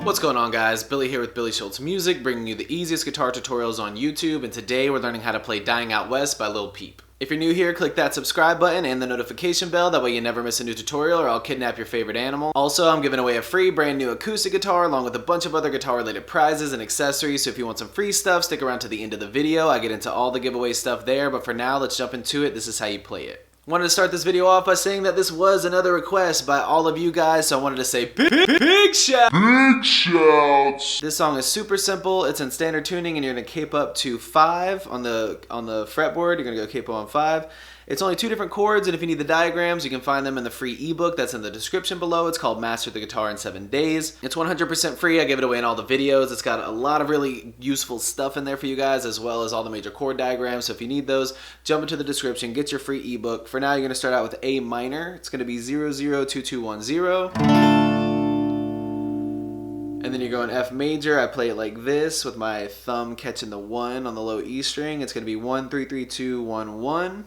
What's going on, guys? Billy here with billyshultzmusic, bringing you the easiest guitar tutorials on YouTube, and today we're learning how to play Dying Out West by Lil Peep. If you're new here, click that subscribe button and the notification bell, that way you never miss a new tutorial or I'll kidnap your favorite animal. Also, I'm giving away a free brand new acoustic guitar along with a bunch of other guitar related prizes and accessories, so if you want some free stuff, stick around to the end of the video. I get into all the giveaway stuff there, but for now, let's jump into it. This is how you play it. Wanted to start this video off by saying that this was another request by all of you guys, so I wanted to say big shouts! This song is super simple. It's in standard tuning and you're gonna capo up to 5 on the fretboard. You're gonna go capo on 5. It's only 2 different chords, and if you need the diagrams, you can find them in the free ebook that's in the description below. It's called Master the Guitar in 7 Days. It's 100% free. I give it away in all the videos. It's got a lot of really useful stuff in there for you guys, as well as all the major chord diagrams. So if you need those, jump into the description, get your free ebook. For now, you're gonna start out with A minor. It's gonna be 002210. And then you're going F major. I play it like this with my thumb catching the 1 on the low E string. It's going to be 1 3 3 2 1 1.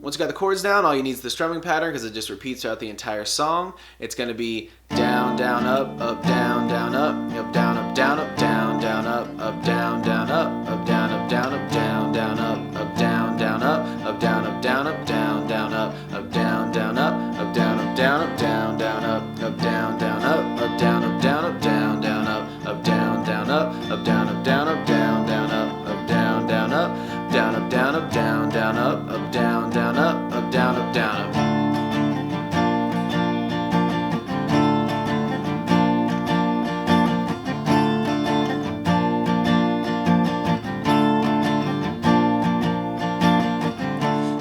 Once you got the chords down, all you need is the strumming pattern because it just repeats throughout the entire song. It's going to be down, down, up, down, down, up, down, up, down, up, down, down, up, down, down, up, down, up, down, up, down, down, up, down, down, up, down, up, down, up, down, down, up, down, down, up, down, up, down, up, down, down, up, down, down, up, down, up, down, up, down, down, up, down, down, up, down, up, down, up, down, down, up, down, down, up, down, up, down, up, down, down, up, down, down, up, down, up, down, up.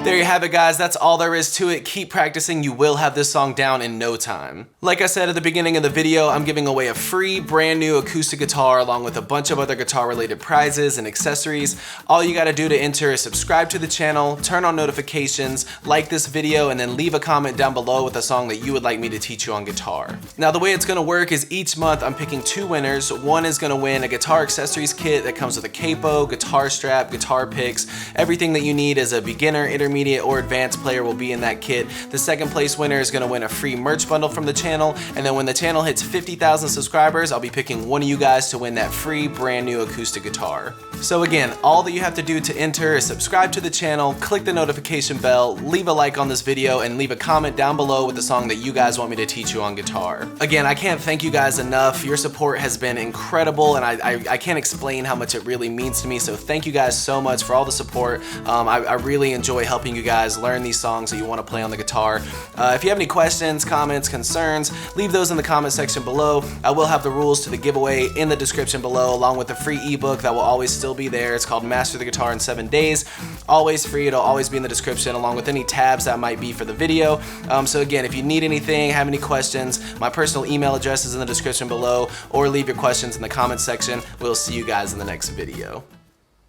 There you have it, guys. That's all there is to it. Keep practicing. You will have this song down in no time. Like I said at the beginning of the video, I'm giving away a free brand new acoustic guitar along with a bunch of other guitar related prizes and accessories. All you got to do to enter is subscribe to the channel, turn on notifications, like this video, and then leave a comment down below with a song that you would like me to teach you on guitar. Now, the way it's going to work is each month I'm picking 2 winners. One is going to win a guitar accessories kit that comes with a capo, guitar strap, guitar picks. Everything that you need as a beginner, intermediate, or advanced player will be in that kit. The second place winner is going to win a free merch bundle from the channel, and then when the channel hits 50,000 subscribers, I'll be picking one of you guys to win that free brand new acoustic guitar. So again, all that you have to do to enter is subscribe to the channel, click the notification bell, leave a like on this video, and leave a comment down below with the song that you guys want me to teach you on guitar. Again, I can't thank you guys enough. Your support has been incredible, and I can't explain how much it really means to me, so thank you guys so much for all the support. I really enjoy helping you guys learn these songs that you want to play on the guitar. If you have any questions, comments, concerns, leave those in the comment section below. I will have the rules to the giveaway in the description below, along with the free ebook that will always still be there. It's called Master the Guitar in 7 Days. Always free. It'll always be in the description, along with any tabs that might be for the video. So again, if you need anything, have any questions, my personal email address is in the description below, or leave your questions in the comment section. We'll see you guys in the next video.